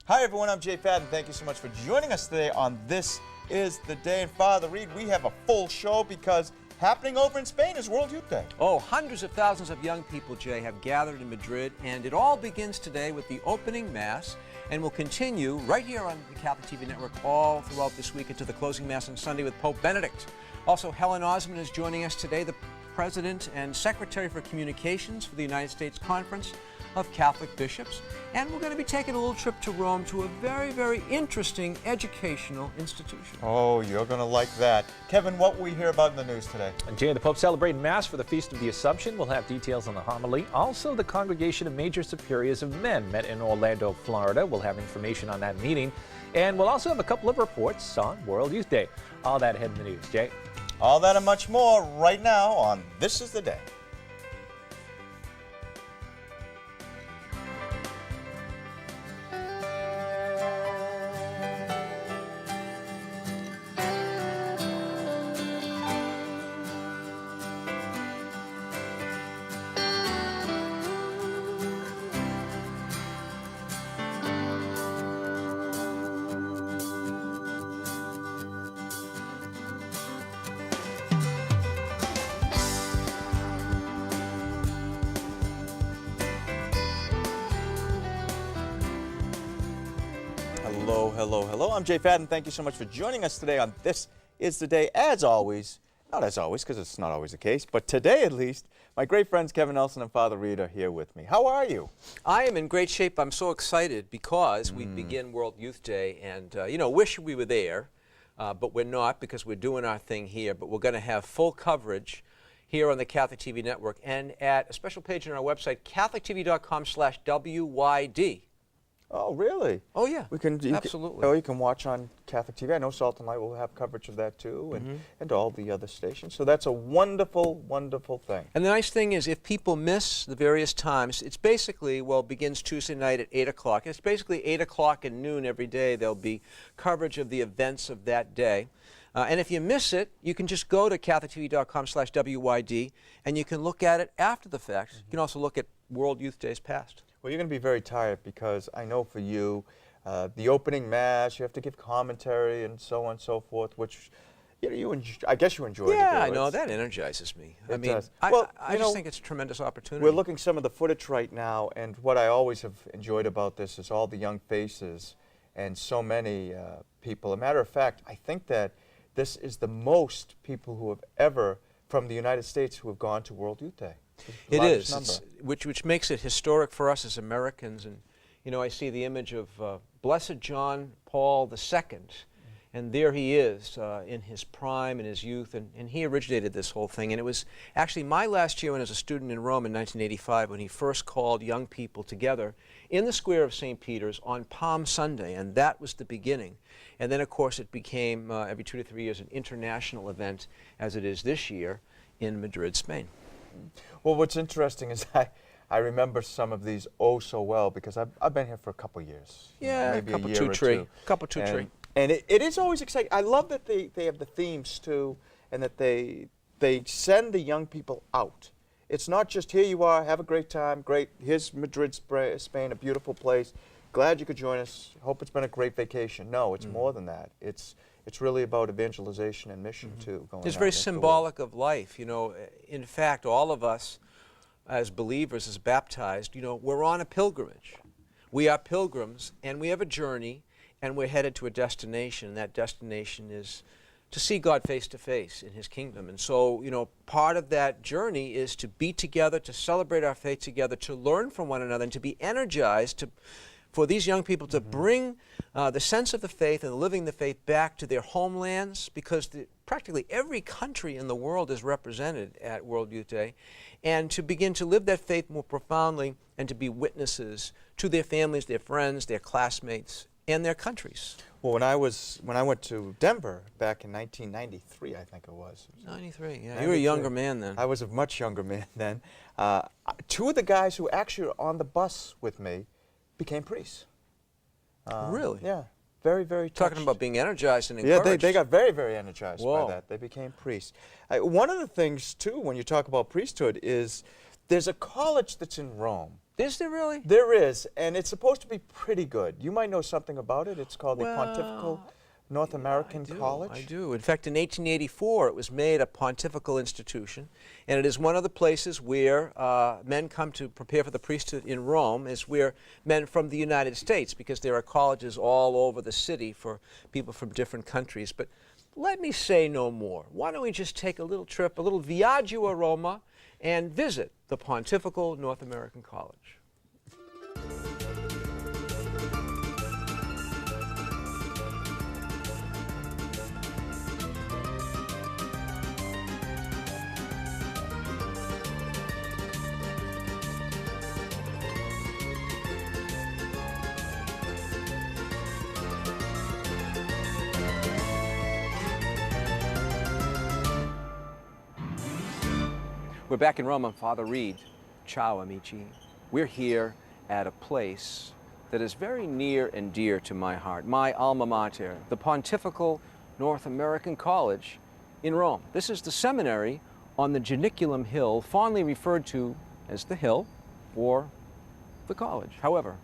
Hi everyone, I'm Jay Fadden. Thank you so much for joining us today on This Is the Day. And Father Reed, we have a full show because happening over in Spain is World Youth Day. Oh, hundreds of thousands of young people, Jay, have gathered in Madrid, and it all begins today with the opening Mass, and will continue right here on the Catholic TV network all throughout this week into the closing Mass on Sunday with Pope Benedict. Also, Helen Osman is joining us today, the President and Secretary for Communications for the United States Conference of Catholic Bishops, and we're going to be taking a little trip to Rome to a very, very interesting educational institution. Oh, you're going to like that. Kevin, what will we hear about in the news today? And Jay, the Pope celebrating Mass for the Feast of the Assumption. We'll have details on the homily. Also, the Congregation of Major Superiors of Men met in Orlando, Florida. We'll have information on that meeting. And we'll also have a couple of reports on World Youth Day. All that ahead in the news. Jay? All that and much more right now on This Is the Day. Hello, hello, hello. I'm Jay Fadden. Thank you so much for joining us today on This Is the Day. As always, not as always, because it's not always the case, but today at least, my great friends Kevin Nelson and Father Reed are here with me. How are you? I am in great shape. I'm so excited because we begin World Youth Day, and, wish we were there, but we're not because we're doing our thing here, but we're going to have full coverage here on the Catholic TV network and at a special page on our website, catholictv.com/WYD. Oh, really? Oh, yeah. Absolutely. You can watch on Catholic TV. I know Salt and Light will have coverage of that too, and all the other stations. So that's a wonderful, wonderful thing. And the nice thing is, if people miss the various times, it's basically, well, it begins Tuesday night at 8 o'clock. It's basically 8 o'clock and noon every day. There'll be coverage of the events of that day. And if you miss it, you can just go to catholictv.com/WYD, and you can look at it after the fact. You can also look at World Youth Days past. Well, you're going to be very tired because I know for you, the opening Mass, you have to give commentary and so on and so forth, which I guess you enjoy. Yeah, I know. That energizes me. I mean, I just think it's a tremendous opportunity. We're looking some of the footage right now, and what I always have enjoyed about this is all the young faces and so many people. As a matter of fact, I think that this is the most people who have ever, from the United States, who have gone to World Youth Day. It is, which makes it historic for us as Americans. And, I see the image of Blessed John Paul II, and there he is in his prime, in his youth, and he originated this whole thing. And it was actually my last year when I was a student in Rome in 1985 when he first called young people together in the square of St. Peter's on Palm Sunday, and that was the beginning. And then, of course, it became every 2 to 3 years an international event, as it is this year in Madrid, Spain. Well, what's interesting is I remember some of these oh so well because I've been here for a couple of years. Yeah, maybe couple a year or two. Couple two tree. And it is always exciting. I love that they have the themes too, and that they send the young people out. It's not just here you are, have a great time, great. Here's Madrid, Spain, a beautiful place. Glad you could join us. Hope it's been a great vacation. No, it's more than that. It's really about evangelization and mission too. It's very symbolic of life. In fact, all of us as believers, as baptized, we're on a pilgrimage. We are pilgrims, and we have a journey, and we're headed to a destination. That destination is to see God face to face in His kingdom. And so, part of that journey is to be together, to celebrate our faith together, to learn from one another, and to be energized for these young people to bring the sense of the faith and living the faith back to their homelands, because practically every country in the world is represented at World Youth Day, and to begin to live that faith more profoundly and to be witnesses to their families, their friends, their classmates, and their countries. Well, when I went to Denver back in 1993, I think it was. 93, yeah. 93. You were a younger man then. I was a much younger man then. Two of the guys who actually were on the bus with me became priests. Really? Yeah. Very, very touched. Talking about being energized and encouraged. Yeah, they got very, very energized by that. They became priests. One of the things, too, when you talk about priesthood is There's a college that's in Rome. Is there really? There is, and it's supposed to be pretty good. You might know something about it. It's called the Pontifical North American College. I do. In fact, in 1884, it was made a pontifical institution, and it is one of the places where men come to prepare for the priesthood in Rome, is where men from the United States, because there are colleges all over the city for people from different countries. But let me say no more. Why don't we just take a little trip, a little viaggio a Roma, and visit the Pontifical North American College. We're back in Rome. I'm Father Reed. Ciao, amici. We're here at a place that is very near and dear to my heart, my alma mater, the Pontifical North American College in Rome. This is the seminary on the Janiculum Hill, fondly referred to as the Hill or the college. However,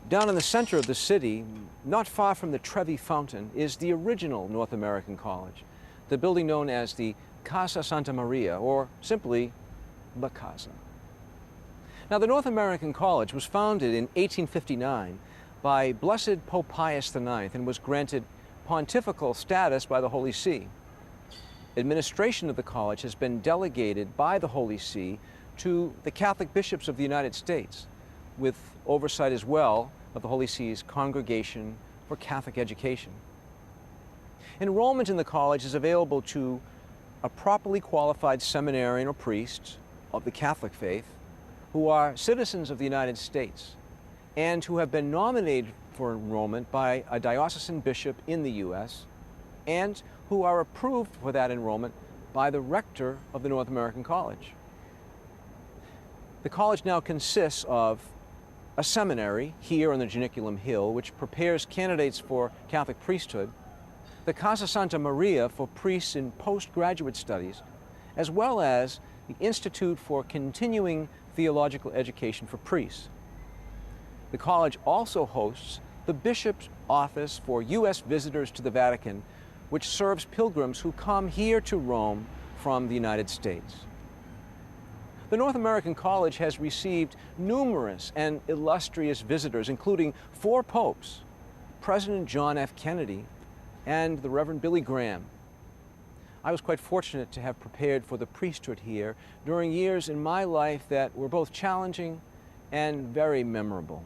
down in the center of the city, not far from the Trevi Fountain, is the original North American College, the building known as the Casa Santa Maria, or simply La Casa. Now, the North American College was founded in 1859 by Blessed Pope Pius IX and was granted pontifical status by the Holy See. Administration of the college has been delegated by the Holy See to the Catholic bishops of the United States, with oversight as well of the Holy See's Congregation for Catholic Education. Enrollment in the college is available to a properly qualified seminarian or priest of the Catholic faith who are citizens of the United States and who have been nominated for enrollment by a diocesan bishop in the U.S. and who are approved for that enrollment by the rector of the North American College. The college now consists of a seminary here on the Janiculum Hill, which prepares candidates for Catholic priesthood, the Casa Santa Maria for priests in postgraduate studies, as well as the Institute for Continuing Theological Education for Priests. The college also hosts the Bishop's Office for U.S. visitors to the Vatican, which serves pilgrims who come here to Rome from the United States. The North American College has received numerous and illustrious visitors, including 4 popes, President John F. Kennedy, and the Reverend Billy Graham. I was quite fortunate to have prepared for the priesthood here during years in my life that were both challenging and very memorable.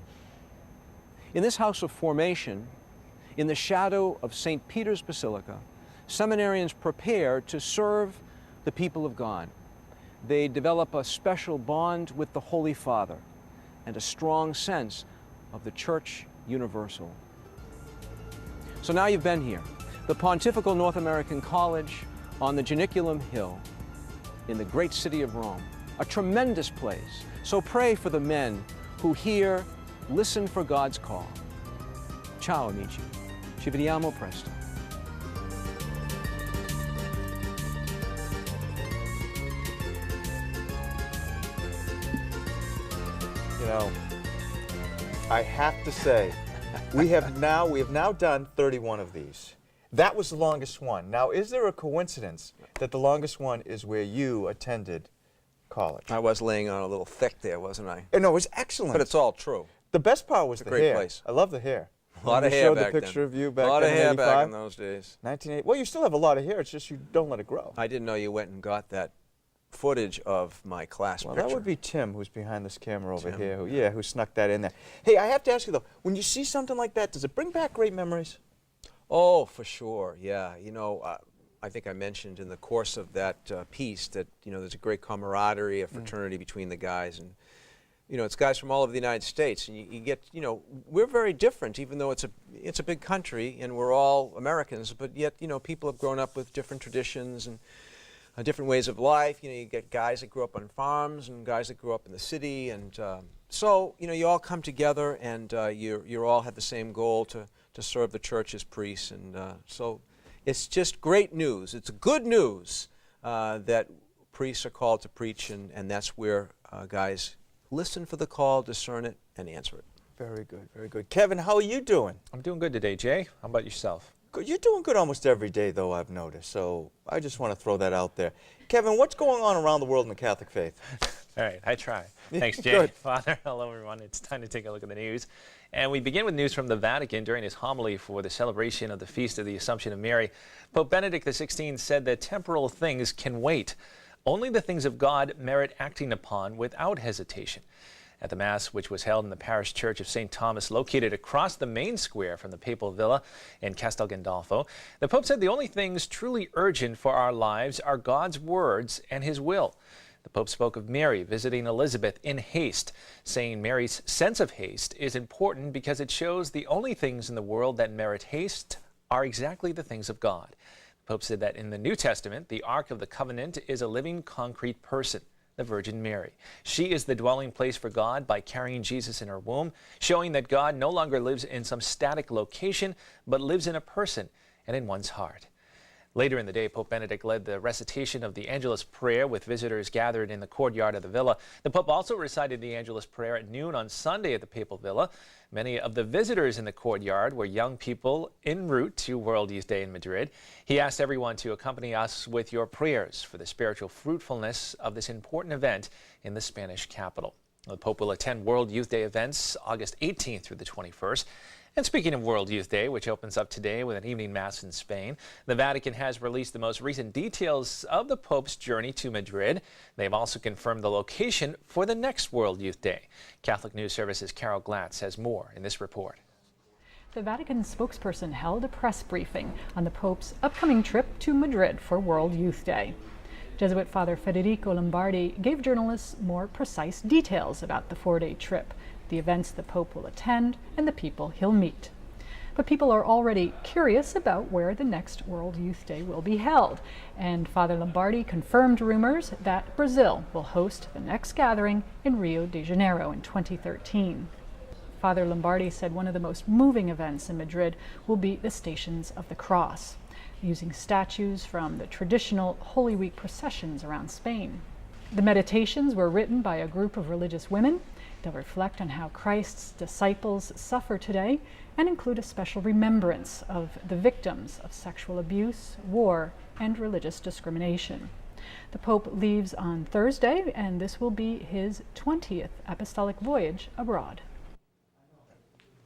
In this house of formation, in the shadow of St. Peter's Basilica, seminarians prepare to serve the people of God. They develop a special bond with the Holy Father and a strong sense of the Church Universal. So now you've been here, the Pontifical North American College on the Janiculum Hill in the great city of Rome, a tremendous place. So pray for the men who here listen for God's call. Ciao, amici. Ci vediamo presto. You know, I have to say, we have now done 31 of these. That was the longest one. Now, is there a coincidence that the longest one is where you attended college? I was laying on a little thick there, wasn't I? No, it was excellent. But it's all true. The best part was the great hair. place. I love the hair. A lot of You hair showed back the picture then. of you back A lot then of in hair 85? back in those days. 1980. Well, you still have a lot of hair. It's just you don't let it grow. I didn't know you went and got that footage of my class Well, picture. that would be Tim, who's behind this camera over Tim. here. Who snuck that in there. Hey, I have to ask you, though, when you see something like that, does it bring back great memories? Oh, for sure, yeah. You know, I think I mentioned in the course of that piece that, you know, there's a great camaraderie, a fraternity between the guys. And, you know, it's guys from all over the United States. And you get, you know, we're very different, even though it's a big country and we're all Americans. But yet, you know, people have grown up with different traditions and different ways of life. You know, you get guys that grew up on farms and guys that grew up in the city. And so, you know, you all come together and you all have the same goal to serve the church as priests. And so it's just great news. It's good news that priests are called to preach, and that's where guys listen for the call, discern it, and answer it. Very good, very good. Kevin, how are you doing? I'm doing good today, Jay. How about yourself? Good. You're doing good almost every day, though, I've noticed. So I just want to throw that out there. Kevin, what's going on around the world in the Catholic faith? All right, I try. Thanks, Jay. Good. Father, hello, everyone. It's time to take a look at the news. And we begin with news from the Vatican. During his homily for the celebration of the Feast of the Assumption of Mary, Pope Benedict XVI said that temporal things can wait. Only the things of God merit acting upon without hesitation. At the Mass, which was held in the parish church of St. Thomas, located across the main square from the papal villa in Castel Gandolfo, the Pope said the only things truly urgent for our lives are God's words and his will. The Pope spoke of Mary visiting Elizabeth in haste, saying Mary's sense of haste is important because it shows the only things in the world that merit haste are exactly the things of God. The Pope said that in the New Testament, the Ark of the Covenant is a living, concrete person, the Virgin Mary. She is the dwelling place for God by carrying Jesus in her womb, showing that God no longer lives in some static location, but lives in a person and in one's heart. Later in the day, Pope Benedict led the recitation of the Angelus Prayer with visitors gathered in the courtyard of the villa. The Pope also recited the Angelus Prayer at noon on Sunday at the papal villa. Many of the visitors in the courtyard were young people en route to World Youth Day in Madrid. He asked everyone to accompany us with your prayers for the spiritual fruitfulness of this important event in the Spanish capital. The Pope will attend World Youth Day events August 18th through the 21st. And speaking of World Youth Day, which opens up today with an evening mass in Spain, the Vatican has released the most recent details of the Pope's journey to Madrid. They've also confirmed the location for the next World Youth Day. Catholic News Service's Carol Glatz has more in this report. The Vatican spokesperson held a press briefing on the Pope's upcoming trip to Madrid for World Youth Day. Jesuit Father Federico Lombardi gave journalists more precise details about the 4-day trip, the events the Pope will attend, and the people he'll meet. But people are already curious about where the next World Youth Day will be held, and Father Lombardi confirmed rumors that Brazil will host the next gathering in Rio de Janeiro in 2013. Father Lombardi said one of the most moving events in Madrid will be the Stations of the Cross, using statues from the traditional Holy Week processions around Spain. The meditations were written by a group of religious women. They'll reflect on how Christ's disciples suffer today and include a special remembrance of the victims of sexual abuse, war, and religious discrimination. The Pope leaves on Thursday, and this will be his 20th apostolic voyage abroad.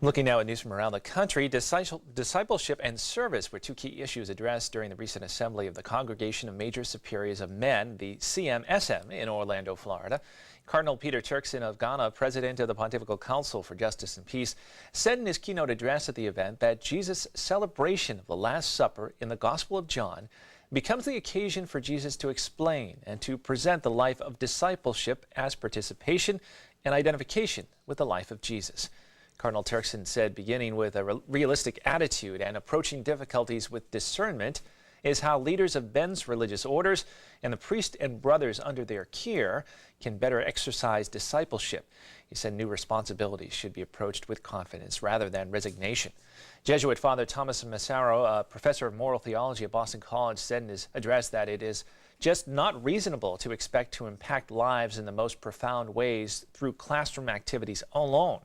Looking now at news from around the country, discipleship and service were two key issues addressed during the recent assembly of the Congregation of Major Superiors of Men, the CMSM, in Orlando, Florida. Cardinal Peter Turkson of Ghana, president of the Pontifical Council for Justice and Peace, said in his keynote address at the event that Jesus' celebration of the Last Supper in the Gospel of John becomes the occasion for Jesus to explain and to present the life of discipleship as participation and identification with the life of Jesus. Cardinal Turkson said beginning with a realistic attitude and approaching difficulties with discernment is how leaders of men's religious orders and the priests and brothers under their care can better exercise discipleship. He said new responsibilities should be approached with confidence rather than resignation. Jesuit Father Thomas Massaro, a professor of moral theology at Boston College, said in his address that it is just not reasonable to expect to impact lives in the most profound ways through classroom activities alone.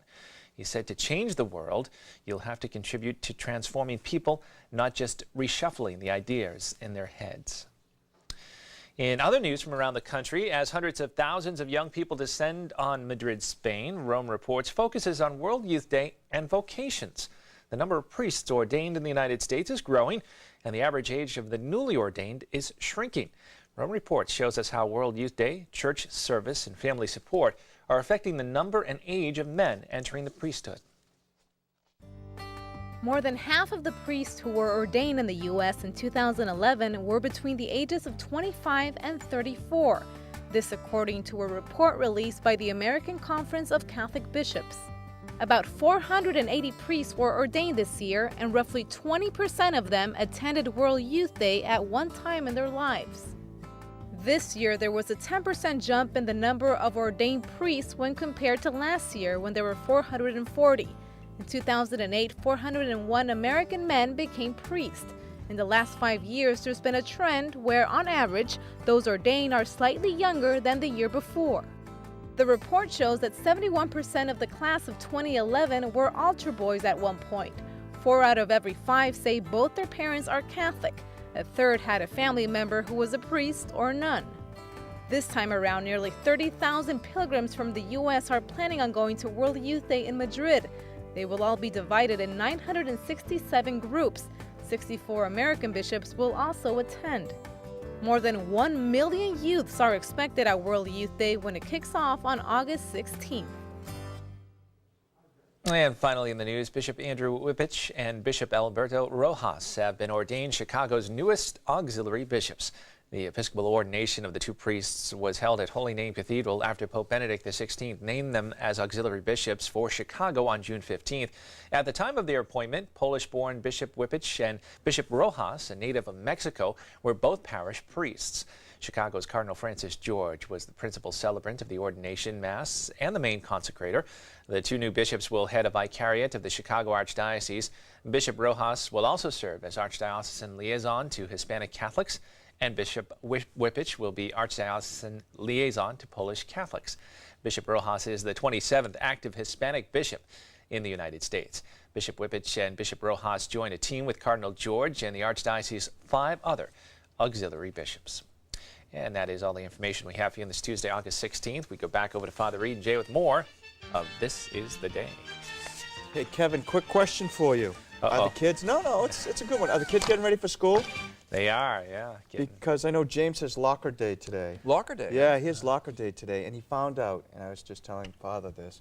He said to change the world, you'll have to contribute to transforming people, not just reshuffling the ideas in their heads. In other news from around the country, as hundreds of thousands of young people descend on Madrid, Spain, Rome Reports focuses on World Youth Day and vocations. The number of priests ordained in the United States is growing, and the average age of the newly ordained is shrinking. Rome Reports shows us how World Youth Day, church service, and family support are affecting the number and age of men entering the priesthood. More than half of the priests who were ordained in the U.S. in 2011 were between the ages of 25 and 34. This according to a report released by the American Conference of Catholic Bishops. About 480 priests were ordained this year, and roughly 20% of them attended World Youth Day at one time in their lives. This year, there was a 10% jump in the number of ordained priests when compared to last year, when there were 440. In 2008, 401 American men became priests. In the last 5 years, there's been a trend where, on average, those ordained are slightly younger than the year before. The report shows that 71% of the class of 2011 were altar boys at one point. 4 out of every 5 say both their parents are Catholic. A third had a family member who was a priest or nun. This time around, nearly 30,000 pilgrims from the U.S. are planning on going to World Youth Day in Madrid. They will all be divided in 967 groups. 64 American bishops will also attend. More than 1 million youths are expected at World Youth Day when it kicks off on August 16th. And finally in the news, Bishop Andrew Whippich and Bishop Alberto Rojas have been ordained Chicago's newest auxiliary bishops. The Episcopal ordination of the 2 priests was held at Holy Name Cathedral after Pope Benedict XVI named them as auxiliary bishops for Chicago on June 15th. At the time of their appointment, Polish-born Bishop Whippich and Bishop Rojas, a native of Mexico, were both parish priests. Chicago's Cardinal Francis George was the principal celebrant of the ordination mass and the main consecrator. The 2 new bishops will head a vicariate of the Chicago Archdiocese. Bishop Rojas will also serve as Archdiocesan liaison to Hispanic Catholics, and Bishop Whippich will be Archdiocesan liaison to Polish Catholics. Bishop Rojas is the 27th active Hispanic bishop in the United States. Bishop Whippich and Bishop Rojas join a team with Cardinal George and the Archdiocese's 5 other auxiliary bishops. And that is all the information we have for you on this Tuesday, August 16th. We go back over to Father Reed and Jay with more of This Is the Day. Hey, Kevin, quick question for you. Are the kids, no, it's a good one. Are the kids getting ready for school? They are, yeah. Because I know James has locker day today. Locker day? Yeah, he has locker day today, and he found out, and I was just telling Father this,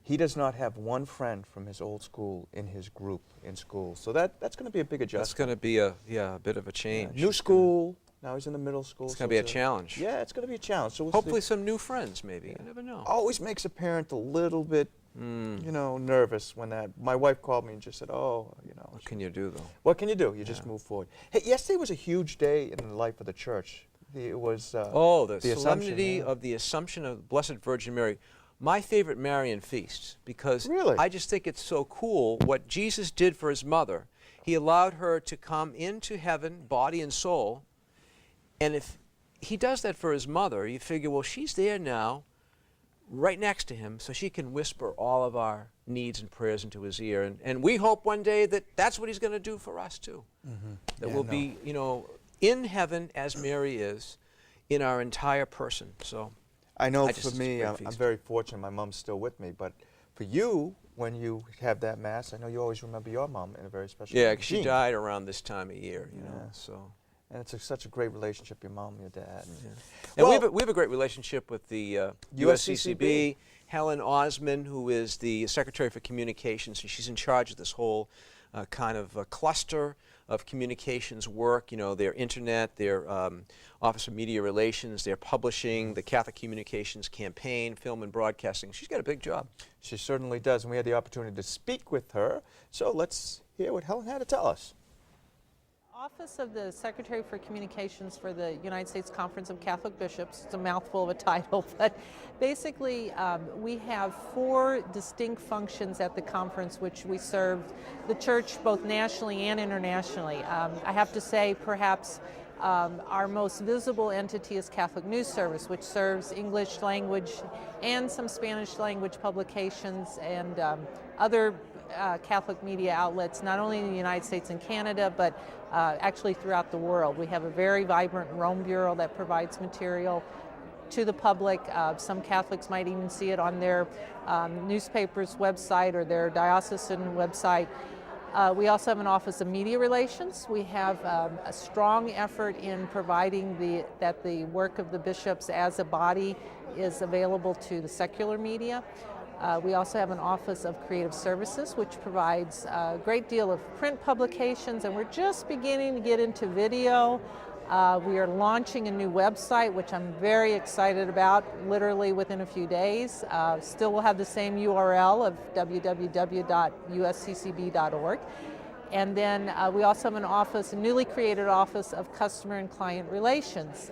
he does not have one friend from his old school in his group in school. So that's going to be a big adjustment. That's going to be a bit of a change. Yeah, new school. Now he's in the middle school. It's going to be a challenge. Yeah, it's going to be a challenge. So hopefully some new friends, maybe. Yeah. You never know. Always makes a parent a little bit, nervous when my wife called me and just said, What can you do, though? What can you do? You just move forward. Hey, yesterday was a huge day in the life of the church. It was the solemnity of the Assumption of the Blessed Virgin Mary. My favorite Marian feast, because I just think it's so cool what Jesus did for his mother. He allowed her to come into heaven, body and soul. And if he does that for his mother, you figure, well, she's there now, right next to him, so she can whisper all of our needs and prayers into his ear. And we hope one day that that's what he's going to do for us, too. That we'll be, in heaven as Mary is, in our entire person. So I know for me, I'm very fortunate. My mom's still with me. But for you, when you have that Mass, I know you always remember your mom in a very special way. Yeah, because she died around this time of year, you know, so... And it's such a great relationship, your mom and your dad. And we have a great relationship with the USCCB. Helen Osman, who is the Secretary for Communications, and she's in charge of this whole kind of cluster of communications work, their internet, their Office of Media Relations, their publishing, the Catholic Communications Campaign, film and broadcasting. She's got a big job. She certainly does, and we had the opportunity to speak with her. So let's hear what Helen had to tell us. Office of the Secretary for Communications for the United States Conference of Catholic Bishops. It's a mouthful of a title, but basically we have 4 distinct functions at the conference which we serve the church both nationally and internationally. I have to say perhaps our most visible entity is Catholic News Service, which serves English language and some Spanish language publications and other Catholic media outlets, not only in the United States and Canada, but actually throughout the world. We have a very vibrant Rome Bureau that provides material to the public. Some Catholics might even see it on their newspaper's website or their diocesan website. We also have an Office of Media Relations. We have a strong effort in providing that the work of the bishops as a body is available to the secular media. We also have an Office of Creative Services, which provides a great deal of print publications, and we're just beginning to get into video. We are launching a new website, which I'm very excited about, literally within a few days. Still will have the same URL of www.usccb.org. And then we also have a newly created Office of Customer and Client Relations.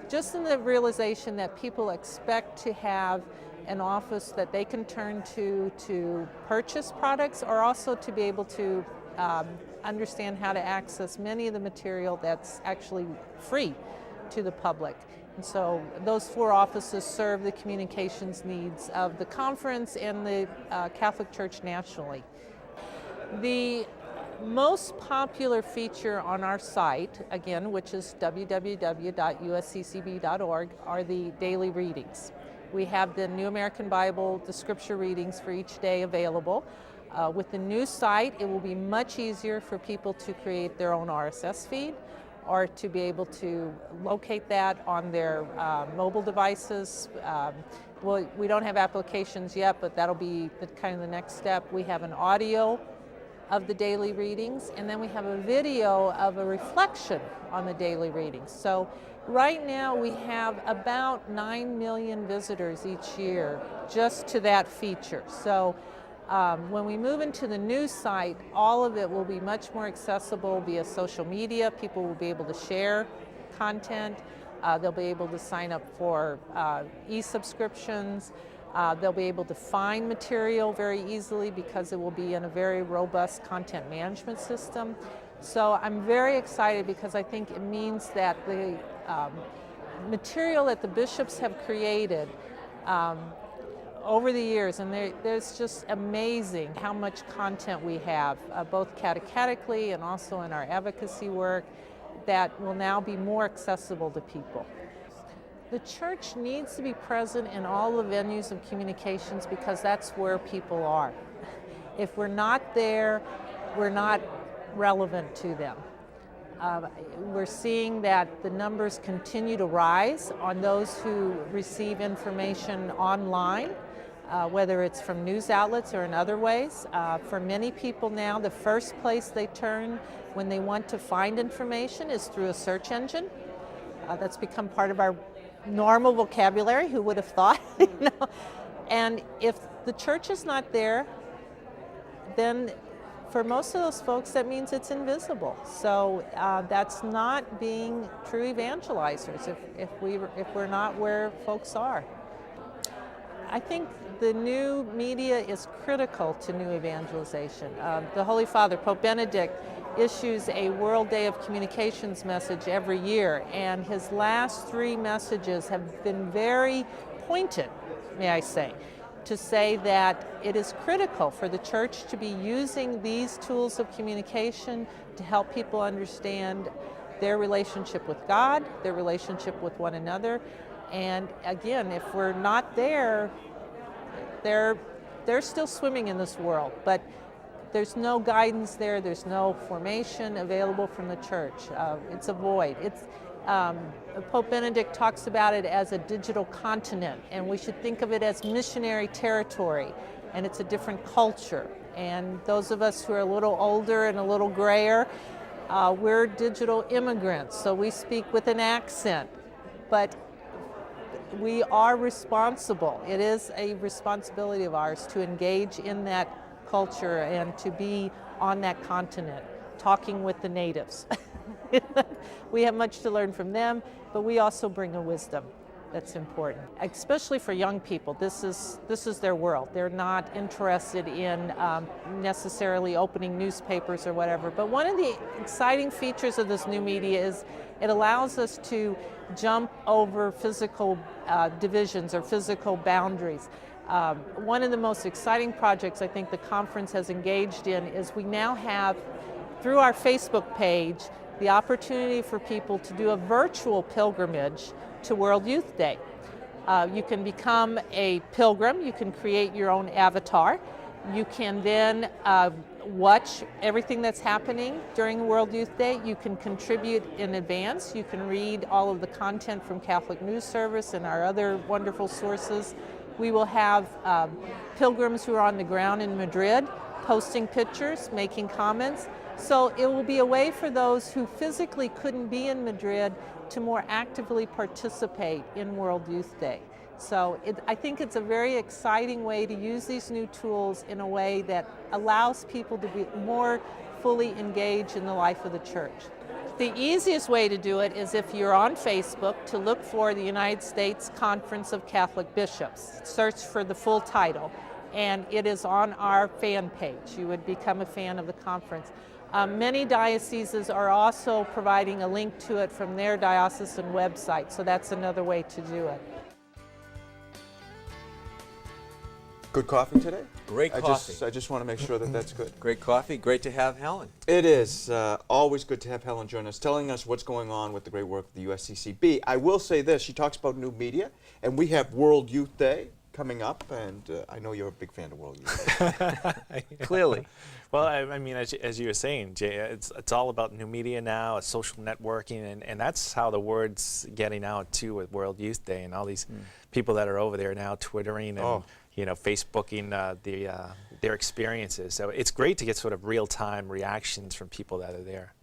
Just in the realization that people expect to have an office that they can turn to purchase products, or also to be able to understand how to access many of the material that's actually free to the public. And so those 4 offices serve the communications needs of the conference and the Catholic Church nationally. The most popular feature on our site, again, which is www.usccb.org, are the daily readings. We have the New American Bible, the scripture readings for each day available. With the new site, it will be much easier for people to create their own RSS feed or to be able to locate that on their mobile devices. Well, we don't have applications yet, but that'll be kind of the next step. We have an audio of the daily readings, and then we have a video of a reflection on the daily readings. So right now we have about 9 million visitors each year just to that feature. So when we move into the new site, all of it will be much more accessible via social media. People will be able to share content. They'll be able to sign up for e-subscriptions. They'll be able to find material very easily because it will be in a very robust content management system. So I'm very excited because I think it means that the material that the bishops have created over the years, and there's just amazing how much content we have, both catechetically and also in our advocacy work, that will now be more accessible to people. The church needs to be present in all the venues of communications because that's where people are. If we're not there, we're not relevant to them. We're seeing that the numbers continue to rise on those who receive information online, whether it's from news outlets or in other ways. For many people now, the first place they turn when they want to find information is through a search engine. That's become part of our normal vocabulary. Who would have thought? You know? And if the church is not there, then for most of those folks, that means it's invisible. So that's not being true evangelizers if we're not where folks are. I think the new media is critical to new evangelization. The Holy Father, Pope Benedict, issues a World Day of Communications message every year, and his last 3 messages have been very pointed, may I say, to say that it is critical for the church to be using these tools of communication to help people understand their relationship with God, their relationship with one another. And again, if we're not there, they're still swimming in this world, but there's no guidance there, there's no formation available from the church. It's a void. Pope Benedict talks about it as a digital continent, and we should think of it as missionary territory, and it's a different culture. And those of us who are a little older and a little grayer, we're digital immigrants, so we speak with an accent, but we are responsible. It is a responsibility of ours to engage in that culture and to be on that continent, talking with the natives. We have much to learn from them, but we also bring a wisdom that's important, especially for young people. This is their world. They're not interested in necessarily opening newspapers or whatever. But one of the exciting features of this new media is it allows us to jump over physical divisions or physical boundaries. One of the most exciting projects I think the conference has engaged in is we now have, through our Facebook page, the opportunity for people to do a virtual pilgrimage to World Youth Day. You can become a pilgrim, you can create your own avatar, you can then watch everything that's happening during World Youth Day, you can contribute in advance, you can read all of the content from Catholic News Service and our other wonderful sources. We will have pilgrims who are on the ground in Madrid posting pictures, making comments. So it will be a way for those who physically couldn't be in Madrid to more actively participate in World Youth Day. So I think it's a very exciting way to use these new tools in a way that allows people to be more fully engaged in the life of the church. The easiest way to do it is if you're on Facebook to look for the United States Conference of Catholic Bishops. Search for the full title. and it is on our fan page. You would become a fan of the conference. Many dioceses are also providing a link to it from their diocesan website, so that's another way to do it. Good coffee today? Great coffee. I just want to make sure that that's good. Great coffee. Great to have Helen. It is always good to have Helen join us, telling us what's going on with the great work of the USCCB. I will say this, she talks about new media, and we have World Youth Day coming up, and I know you're a big fan of World Youth Day. Clearly. Well, I mean, as you were saying, Jay, it's all about new media now, it's social networking, and that's how the word's getting out too with World Youth Day and all these people that are over there now twittering and Facebooking their experiences. So it's great to get sort of real-time reactions from people that are there.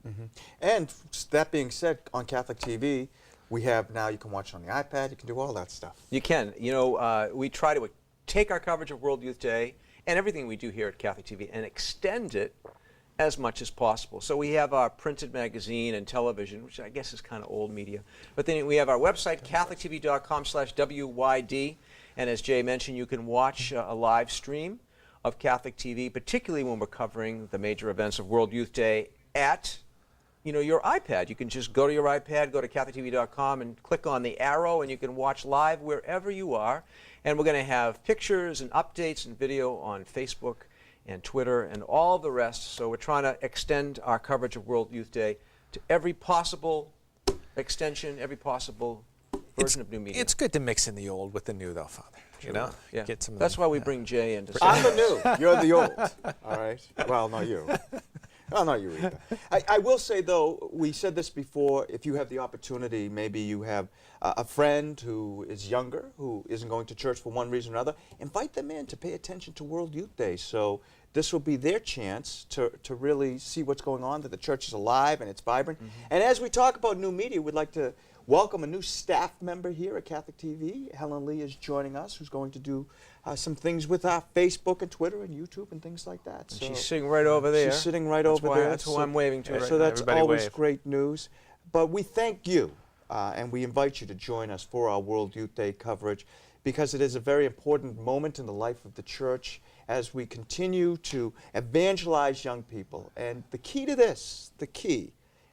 And that being said, on Catholic TV, we have now, you can watch on the iPad, you can do all that stuff. You can. You know, we try to take our coverage of World Youth Day and everything we do here at Catholic TV and extend it as much as possible. So we have our printed magazine and television, which I guess is kind of old media. But then we have our website, catholictv.com/WYD. And as Jay mentioned, you can watch a live stream of Catholic TV, particularly when we're covering the major events of World Youth Day at your iPad. You can just go to your iPad, go to catholictv.com and click on the arrow, and you can watch live wherever you are. And we're going to have pictures and updates and video on Facebook and Twitter and all the rest. So we're trying to extend our coverage of World Youth Day to every possible extension, every possible version of new media. It's good to mix in the old with the new, though, Father. Sure. You know, yeah. Get some. That's why we bring Jay in. I'm the new. You're the old. All right. Well, not you. Well, not you either. I will say, though, we said this before, if you have the opportunity, maybe you have a friend who is younger, who isn't going to church for one reason or another, invite them in to pay attention to World Youth Day. So this will be their chance to really see what's going on, that the church is alive and it's vibrant. And as we talk about new media, we'd like to welcome a new staff member here at Catholic TV. Helen Lee is joining us, who's going to do some things with our Facebook and Twitter and YouTube and things like that. So she's sitting right over there. She's sitting right over there. That's who I'm waving to right now. So that's Everybody always wave. great news. But we thank you, and we invite you to join us for our World Youth Day coverage, because it is a very important moment in the life of the church as we continue to evangelize young people. And the key to this,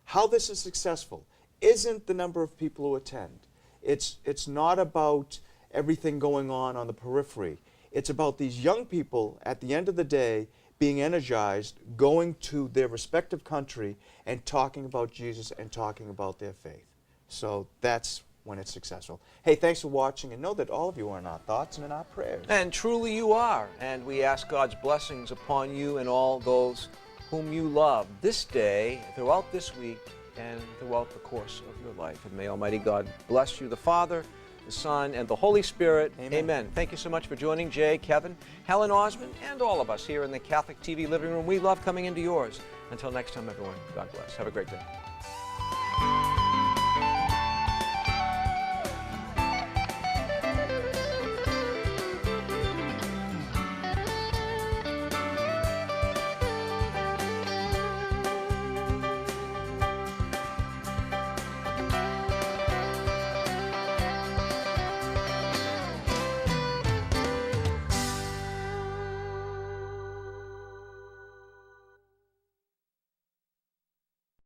how this is successful, isn't the number of people who attend. It's not about everything going on the periphery. It's about these young people, at the end of the day, being energized, going to their respective country and talking about Jesus and talking about their faith. So that's when it's successful. Hey, thanks for watching, and know that all of you are in our thoughts and in our prayers. And truly you are. And we ask God's blessings upon you and all those whom you love this day, throughout this week, and throughout the course of your life. And may Almighty God bless you, the Father, the Son, and the Holy Spirit. Amen. Thank you so much for joining Jay, Kevin, Helen Osman, and all of us here in the Catholic TV living room. We love coming into yours. Until next time, everyone, God bless. Have a great day.